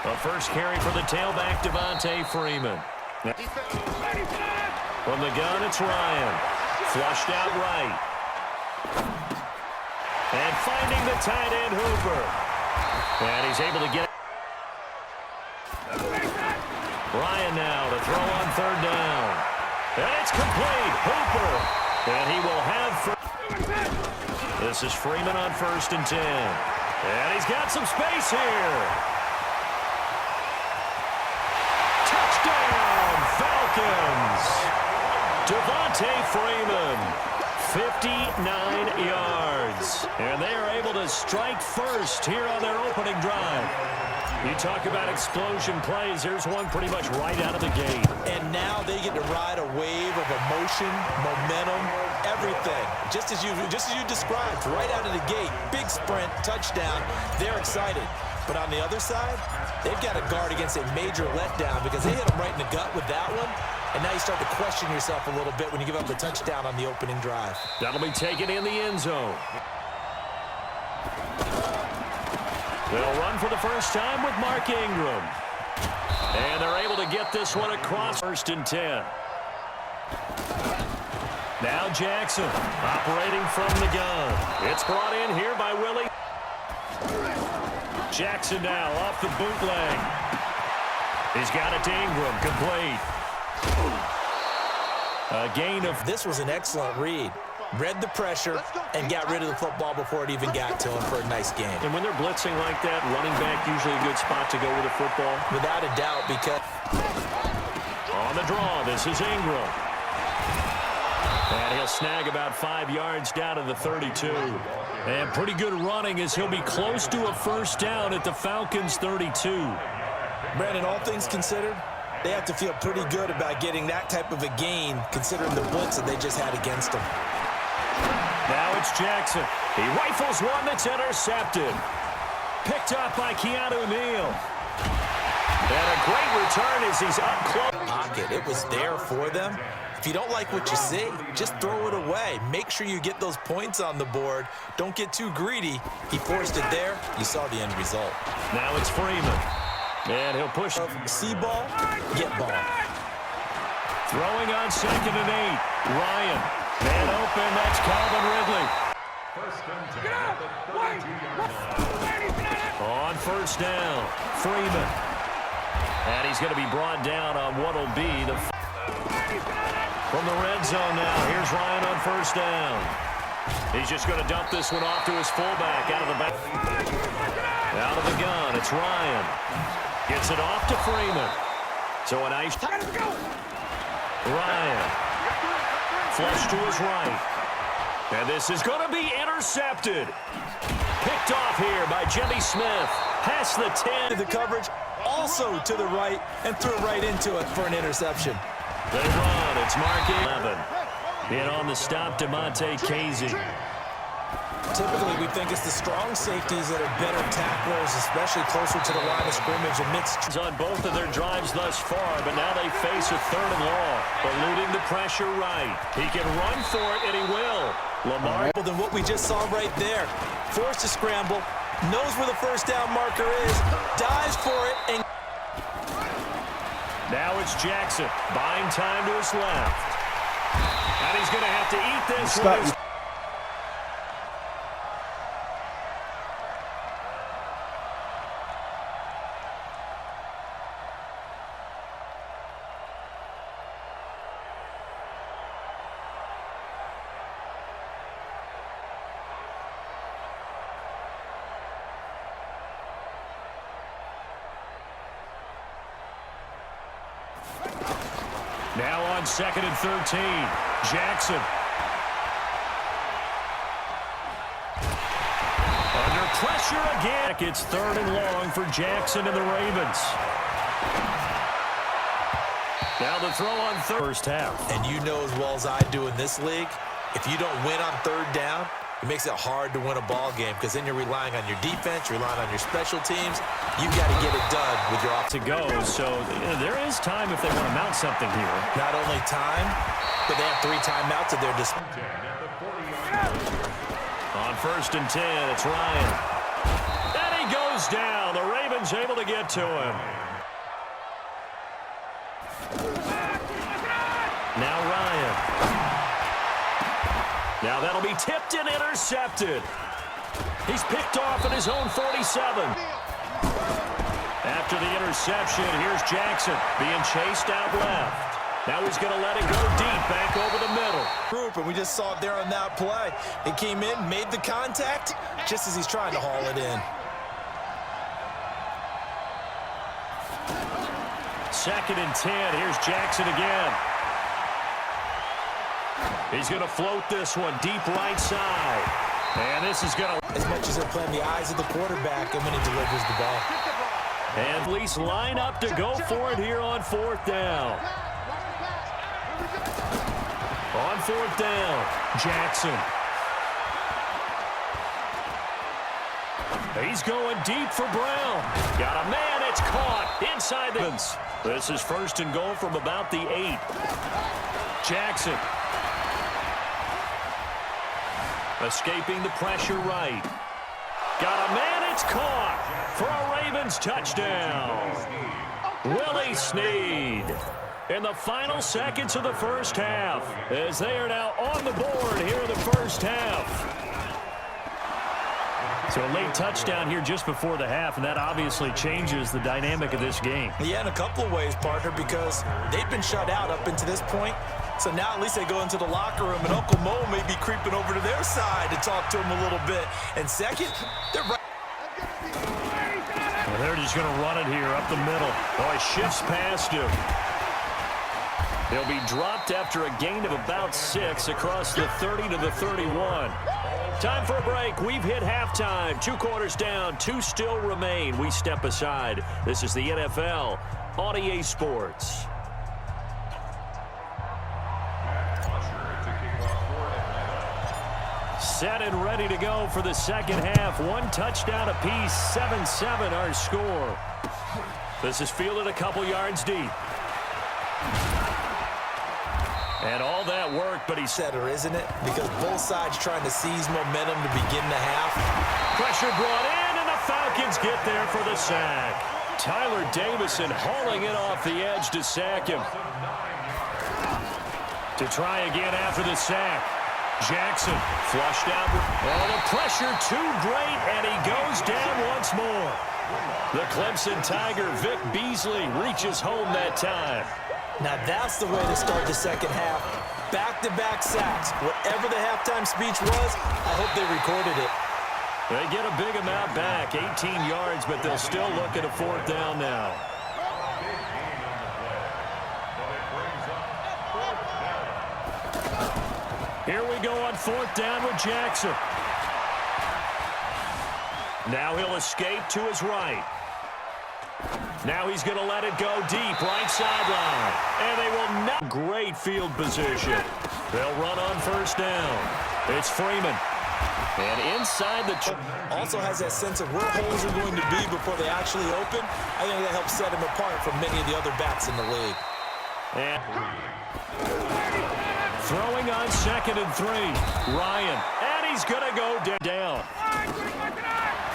A first carry for the tailback, Devontae Freeman. From the gun, it's Ryan. Flushed out right. And finding the tight end, Hooper. And he's able to get it. Ryan now to throw on third down. And it's complete. Hooper. And he will have... This is Freeman on 1st and 10. And he's got some space here. Touchdown, Falcons. Devontae Freeman, 59 yards. And they are able to strike first here on their opening drive. You talk about explosion plays. Here's one pretty much right out of the gate. And now they get to ride a wave of emotion, momentum, everything. Just as you described, right out of the gate. Big sprint, touchdown. They're excited. But on the other side, they've got to guard against a major letdown because they hit them right in the gut with that one. And now you start to question yourself a little bit when you give up the touchdown on the opening drive. That'll be taken in the end zone. They'll run for the first time with Mark Ingram. And they're able to get this one across 1st and 10. Now Jackson operating from the gun. It's brought in here by Willie. Jackson now off the bootleg. He's got it to Ingram, complete. A gain of... This was an excellent read. Read the pressure and got rid of the football before it even got to him for a nice game. And when they're blitzing like that, running back usually a good spot to go with the football. Without a doubt, because... On the draw, this is Ingram. And he'll snag about 5 yards down to the 32. And pretty good running as he'll be close to a first down at the Falcons' 32. Brandon, all things considered, they have to feel pretty good about getting that type of a gain considering the blitz that they just had against them. Now it's Jackson. He rifles one that's intercepted. Picked up by Keanu Neal. And a great return as he's up close. Pocket. It was there for them. If you don't like what you see, just throw it away. Make sure you get those points on the board. Don't get too greedy. He forced it there. You saw the end result. Now it's Freeman. And he'll push. See ball, get ball. Throwing on 2nd and 8. Ryan. Man open, that's Calvin Ridley. On 1st down, Freeman. And he's going to be brought down on what will be the... From the red zone now, here's Ryan on 1st down. He's just going to dump this one off to his fullback out of the back. Out of the gun, it's Ryan. Gets it off to Freeman. So a nice... Ryan. Flush to his right. And this is going to be intercepted. Picked off here by Jimmy Smith. Past the 10. The coverage also to the right and threw right into it for an interception. They run. It's Mark 11. In on the stop, DeMonte Casey. Typically, we think it's the strong safeties that are better tacklers, especially closer to the line of scrimmage amidst... On both of their drives thus far, but now they face a 3rd and long. Eluding the pressure right. He can run for it, and he will. Lamar... Than what we just saw right there. Forced to scramble, knows where the first down marker is, dives for it, and... Now it's Jackson, buying time to his left. And he's going to have to eat this one. Now on 2nd and 13, Jackson. Under pressure again. It's 3rd and long for Jackson and the Ravens. Now the throw on 1st half. And you know as well as I do in this league, if you don't win on 3rd down, it makes it hard to win a ball game because then you're relying on your defense, you're relying on your special teams. You've got to get it done with your off to go. So there is time if they want to mount something here. Not only time, but they have 3 timeouts at their disposal. On 1st and 10, it's Ryan. And he goes goes down. The Ravens able to get to him. Now Ryan. Now that'll be tipped and intercepted. He's picked off at his own 47. After the interception, here's Jackson being chased out left. Now he's going to let it go deep, back over the middle. Group, and we just saw it there on that play. He came in, made the contact, just as he's trying to haul it in. Second and 10. Here's Jackson again. He's going to float this one deep right side. And this is going to... As much as they're playing the eyes of the quarterback and when he delivers the ball. And police line up to go for it here on fourth down. On fourth down, Jackson. He's going deep for Brown. Got a man, it's caught inside the... This is first and goal from about the 8. Jackson. Escaping the pressure right. Got a man, it's caught for a Ravens touchdown. Willie Snead. In the final seconds of the first half, as they are now on the board here in the first half. So a late touchdown here just before the half, and that obviously changes the dynamic of this game. Yeah, in a couple of ways, partner, because they've been shut out up until this point. So now at least they go into the locker room, and Uncle Mo may be creeping over to their side to talk to him a little bit. And second, they're right. Well, they're just going to run it here up the middle. Oh, he shifts past him. He'll be dropped after a gain of about 6 across the 30 to the 31. Time for a break. We've hit halftime. 2 quarters down. 2 still remain. We step aside. This is the NFL on EA Sports. Set and ready to go for the second half. 1 touchdown apiece. 7-7 our score. This is fielded a couple yards deep. And all that work, but he said Better, isn't it? Because both sides trying to seize momentum to begin the half. Pressure brought in, and the Falcons get there for the sack. Tyler Davison hauling it off the edge to sack him. To try again after the sack. Jackson flushed out. Oh, the pressure too great, and he goes down once more. The Clemson Tiger, Vic Beasley, reaches home that time. Now that's the way to start the second half. Back-to-back sacks. Whatever the halftime speech was, I hope they recorded it. They get a big amount back, 18 yards, but they'll still look at a fourth down now. Here we go on fourth down with Jackson. Now he'll escape to his right. Now he's going to let it go deep, right sideline. And they will not. Great field position. They'll run on first down. It's Freeman. And inside the... Also has that sense of where holes are going to be before they actually open. I think that helps set him apart from many of the other backs in the league. And throwing on 2nd and 3. Ryan. And he's going to go down.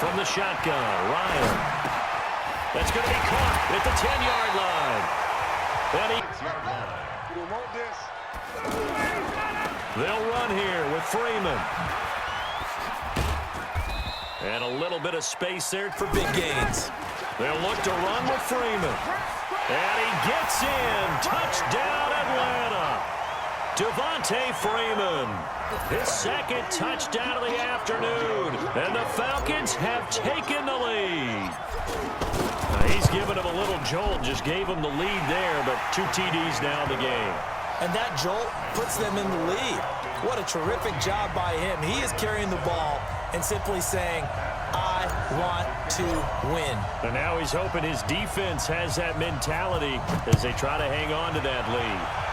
From the shotgun, Ryan. That's going to be caught at the 10-yard line. They'll run here with Freeman. And a little bit of space there for big gains. They'll look to run with Freeman. And he gets in. Touchdown, Atlanta. Devontae Freeman. His second touchdown of the afternoon. And the Falcons have taken the lead. He's given him a little jolt, just gave him the lead there, but 2 TDs now in the game. And that jolt puts them in the lead. What a terrific job by him. He is carrying the ball and simply saying, I want to win. And now he's hoping his defense has that mentality as they try to hang on to that lead.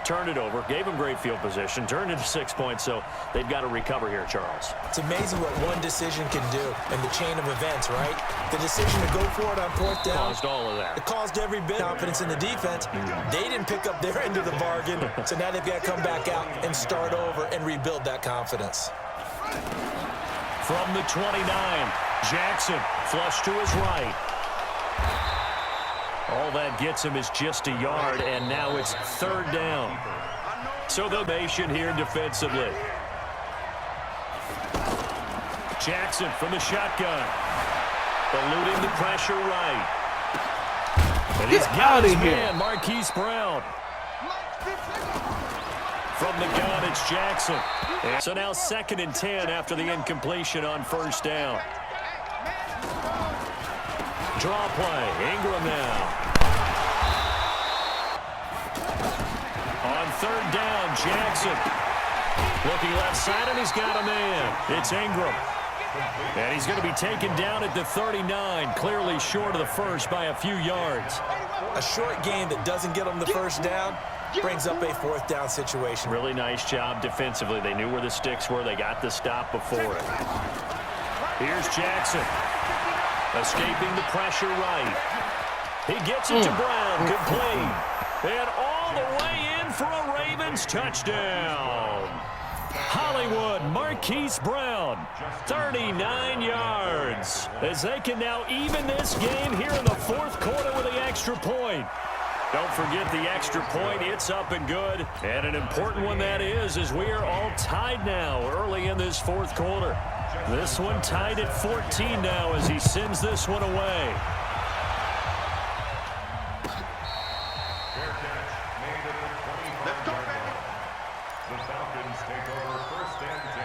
Turned it over, gave him great field position, turned it to 6 points, so they've got to recover here, Charles. It's amazing what one decision can do in the chain of events, right? The decision to go for it on fourth down. Caused all of that. It caused every bit of confidence in the defense. They didn't pick up their end of the bargain, so now they've got to come back out and start over and rebuild that confidence. From the 29, Jackson flush to his right. All that gets him is just a yard, and now it's third down. So the nation here defensively. Jackson from the shotgun. Eluding the pressure right. And he's got his man, Marquise Brown. From the gun, it's Jackson. So now 2nd and 10 after the incompletion on first down. Draw play. Ingram now. On third down, Jackson. Looking left side, and he's got a man. It's Ingram. And he's going to be taken down at the 39, clearly short of the first by a few yards. A short game that doesn't get them the first down brings up a 4th down situation. Really nice job defensively. They knew where the sticks were. They got the stop before it. Here's Jackson. Escaping the pressure right. He gets it to Brown. Complete. And all the way in for a Ravens touchdown. Hollywood, Marquise Brown, 39 yards. As they can now even this game here in the 4th quarter with the extra point. Don't forget the extra point. It's up and good. And an important one that is, as we are all tied now early in this 4th quarter. This one tied at 14 now as he sends this one away. The Falcons take over 1st and 10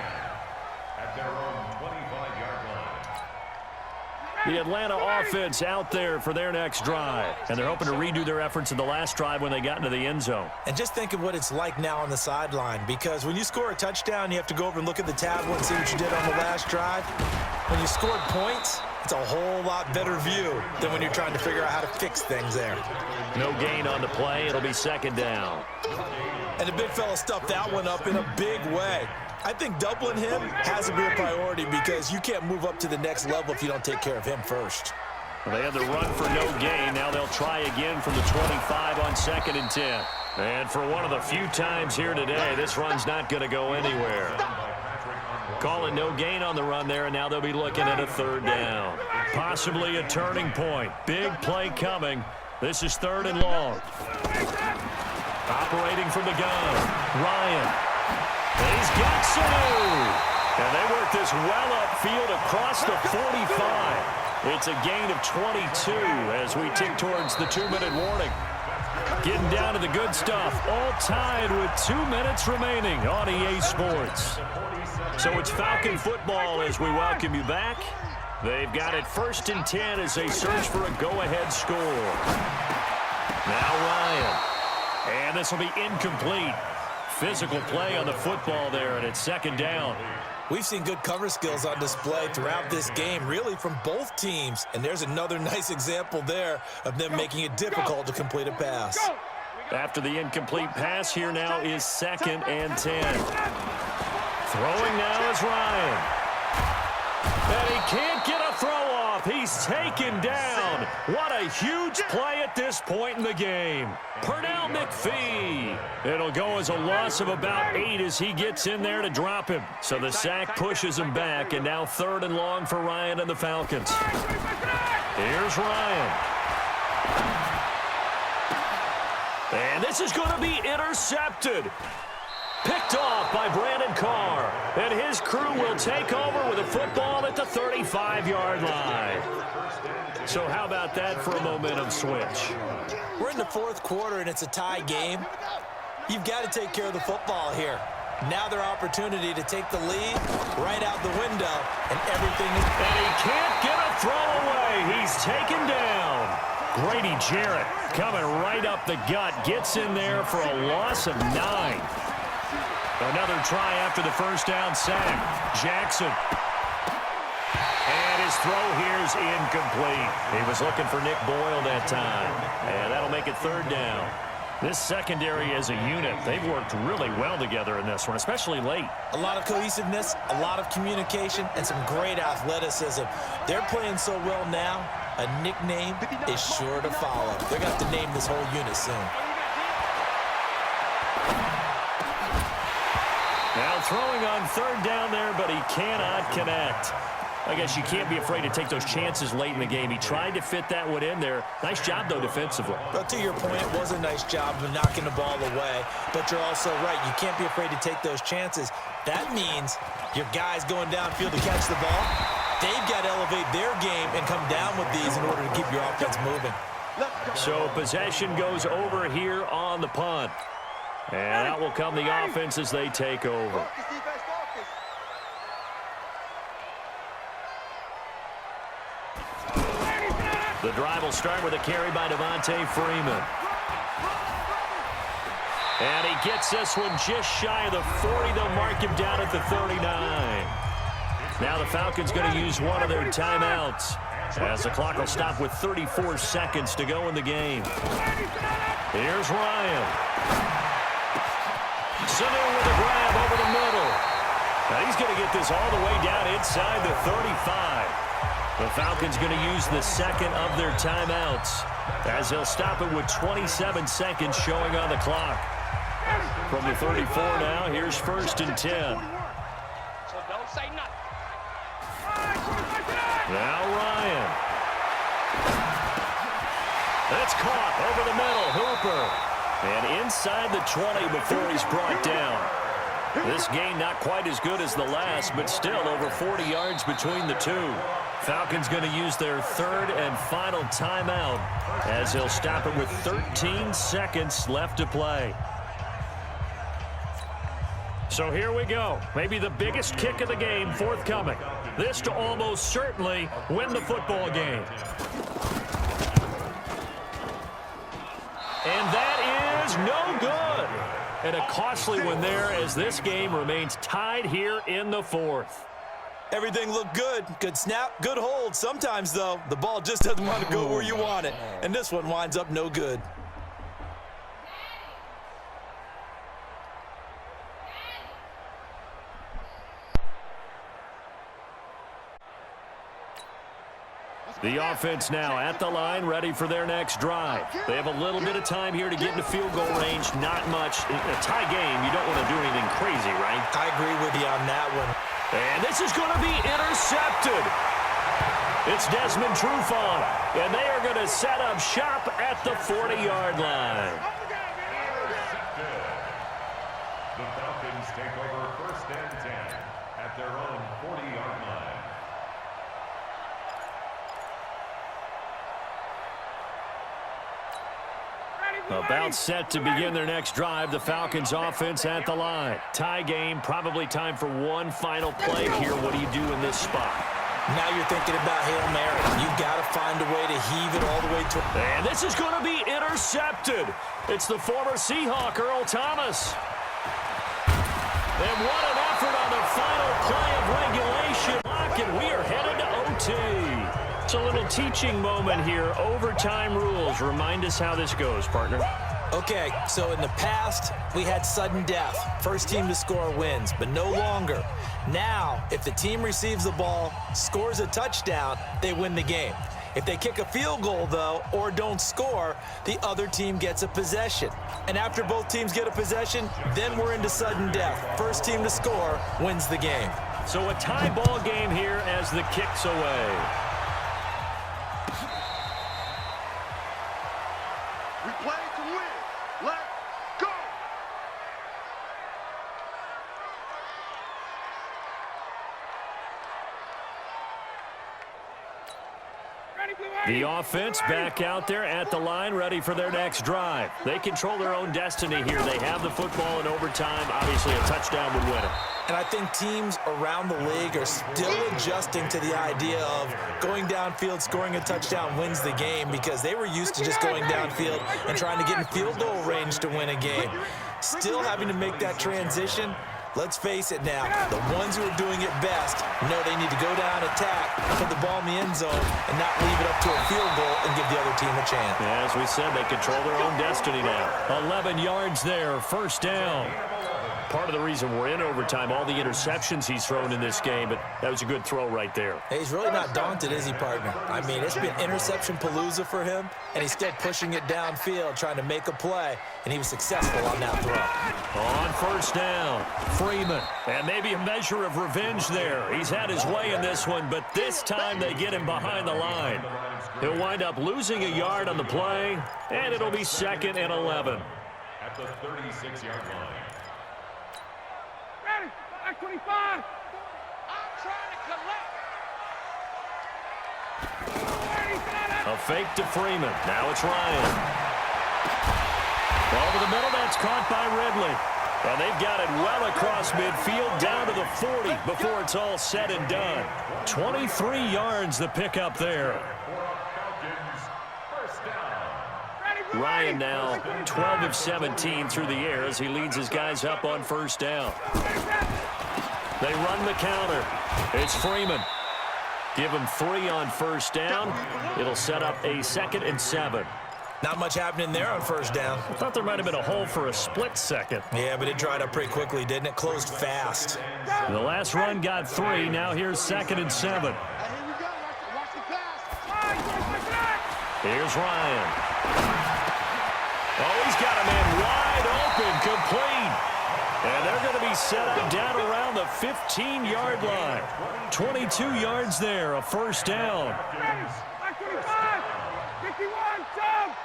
at their own 25-yard line. The Atlanta offense out there for their next drive. And they're hoping to redo their efforts in the last drive when they got into the end zone. And just think of what it's like now on the sideline, because when you score a touchdown, you have to go over and look at the tablet and see what you did on the last drive. When you scored points, it's a whole lot better view than when you're trying to figure out how to fix things there. No gain on the play. It'll be 2nd down. And the big fella stuffed that one up in a big way. I think doubling him has to be a priority because you can't move up to the next level if you don't take care of him first. Well, they had the run for no gain. Now they'll try again from the 25 on 2nd and 10. And for one of the few times here today, this run's not going to go anywhere. Calling no gain on the run there, and now they'll be looking at a 3rd down. Possibly a turning point. Big play coming. This is 3rd and long. Operating from the gun, Ryan. And he's got Sanu. And they work this well upfield across the 45. It's a gain of 22 as we tick towards the 2-minute warning. Getting down to the good stuff, all tied with 2 minutes remaining on EA Sports. So it's Falcon football as we welcome you back. They've got it 1st and 10 as they search for a go-ahead score. Now Ryan. And this will be incomplete. Physical play on the football there, and it's 2nd down. We've seen good cover skills on display throughout this game, really from both teams. And there's another nice example there of them making it difficult to complete a pass. After the incomplete pass, here now is 2nd and 10. Throwing now is Ryan. And he can't get a throw off. He's taken down. What a huge play at this point in the game. Pernell McPhee. It'll go as a loss of about 8 as he gets in there to drop him. So the sack pushes him back, and now 3rd and long for Ryan and the Falcons. Here's Ryan. And this is going to be intercepted. Picked off by Brandon Carr. And his crew will take over with a football at the 35-yard line. So how about that for a momentum switch? We're in the 4th quarter, and it's a tie game. You've got to take care of the football here. Now their opportunity to take the lead right out the window, and everything is... And he can't get a throw away. He's taken down. Grady Jarrett coming right up the gut. Gets in there for a loss of 9. Another try after the first down sack. Jackson. And his throw here is incomplete. He was looking for Nick Boyle that time. And that'll make it 3rd down. This secondary as a unit, they've worked really well together in this one, especially late. A lot of cohesiveness, a lot of communication, and some great athleticism. They're playing so well now, a nickname is sure to follow. They're going to have to name this whole unit soon. Now throwing on third down there, but he cannot connect. I guess you can't be afraid to take those chances late in the game. He tried to fit that one in there. Nice job, though, defensively. But to your point, it was a nice job of knocking the ball away. But you're also right. You can't be afraid to take those chances. That means your guys going downfield to catch the ball, they've got to elevate their game and come down with these in order to keep your offense moving. So possession goes over here on the punt. And out will come the offense as they take over. The drive will start with a carry by Devontae Freeman. And he gets this one just shy of the 40. They'll mark him down at the 39. Now the Falcons going to use one of their timeouts, as the clock will stop with 34 seconds to go in the game. Here's Ryan. Sanu with a grab over the middle. Now he's going to get this all the way down inside the 35. The Falcons going to use the second of their timeouts, as they'll stop it with 27 seconds showing on the clock. From the 34 now, here's 1st and 10. Now Ryan. That's caught over the middle. Hooper. And inside the 20 before he's brought down. This gain not quite as good as the last, but still over 40 yards between the two. Falcons going to use their third and final timeout, as they'll stop it with 13 seconds left to play. So here we go. Maybe the biggest kick of the game forthcoming. This to almost certainly win the football game. And that is no good. And a costly one there, as this game remains tied here in the fourth. Everything looked good. Good snap, good hold. Sometimes, though, the ball just doesn't want to go where you want it. And this one winds up no good. The offense now at the line, ready for their next drive. They have a little bit of time here to get into field goal range. Not much. In a tie game, you don't want to do anything crazy, right? I agree with you on that one. And this is going to be intercepted. It's Desmond Trufant, and they are going to set up shop at the 40-yard line. The Falcons take over 1st and 10 at their own 40-yard line. About set to begin their next drive. The Falcons offense at the line. Tie game, probably time for one final play here. What do you do in this spot? Now you're thinking about Hail Mary. You've got to find a way to heave it all the way to... And this is going to be intercepted. It's the former Seahawk, Earl Thomas. And what an effort on the final play of regulation. And we are headed to OT. It's a little teaching moment here. Overtime rules. Remind us how this goes, partner. Okay, so in the past, we had sudden death. First team to score wins, but no longer. Now, if the team receives the ball, scores a touchdown, they win the game. If they kick a field goal, though, or don't score, the other team gets a possession. And after both teams get a possession, then we're into sudden death. First team to score wins the game. So a tie ball game here as the kick's away. We play to win. Let's go. The offense back out there at the line, ready for their next drive. They control their own destiny here. They have the football in overtime. Obviously, a touchdown would win it. And I think teams around the league are still adjusting to the idea of going downfield, scoring a touchdown wins the game, because they were used to just going downfield and trying to get in field goal range to win a game. Still having to make that transition. Let's face it now, the ones who are doing it best know they need to go down, attack, put the ball in the end zone, and not leave it up to a field goal and give the other team a chance. Yeah, as we said, they control their own destiny now. 11 yards there, 1st down. part of the reason we're in overtime, all the interceptions he's thrown in this game, but that was a good throw right there. Hey, he's really not daunted, is he, partner? I mean, it's been interception palooza for him, and he's still pushing it downfield, trying to make a play, and he was successful on that throw. On first down, Freeman. And maybe a measure of revenge there. He's had his way in this one, but this time they get him behind the line. He'll wind up losing a yard on the play, and it'll be 2nd and 11. At the 36-yard line. Ready, back 25. I'm trying to collect. A fake to Freeman. Now it's Ryan. Over the middle, that's caught by Ridley. And they've got it well across midfield, down to the 40 before it's all said and done. 23 yards the pickup there. Ryan now 12 of 17 through the air as he leads his guys up on first down. They run the counter. It's Freeman. Give him 3 on first down. It'll set up a 2nd and 7. Not much happening there on first down. I thought there might have been a hole for a split second. Yeah, but it dried up pretty quickly, didn't it? Closed fast. The last run got 3. Now here's 2nd and 7. Here's Ryan. Oh, he's got a man wide open, complete. And they're going to be set up down around the 15-yard line. 22 yards there, a first down.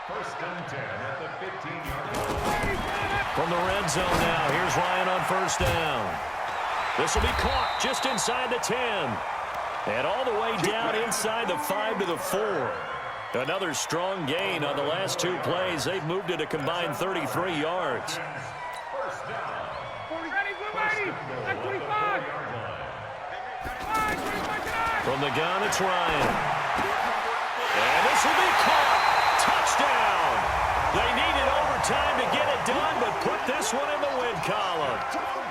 First and 10 at the 15-yard line. From the red zone now, here's Ryan on first down. This will be caught just inside the 10. And all the way down inside the 5 to the 4. Another strong gain on the last 2 plays. They've moved it a combined 33 yards. First down. From the gun, it's Ryan. And this will be caught. Touchdown. They needed overtime to get it done, but put this one in the win column.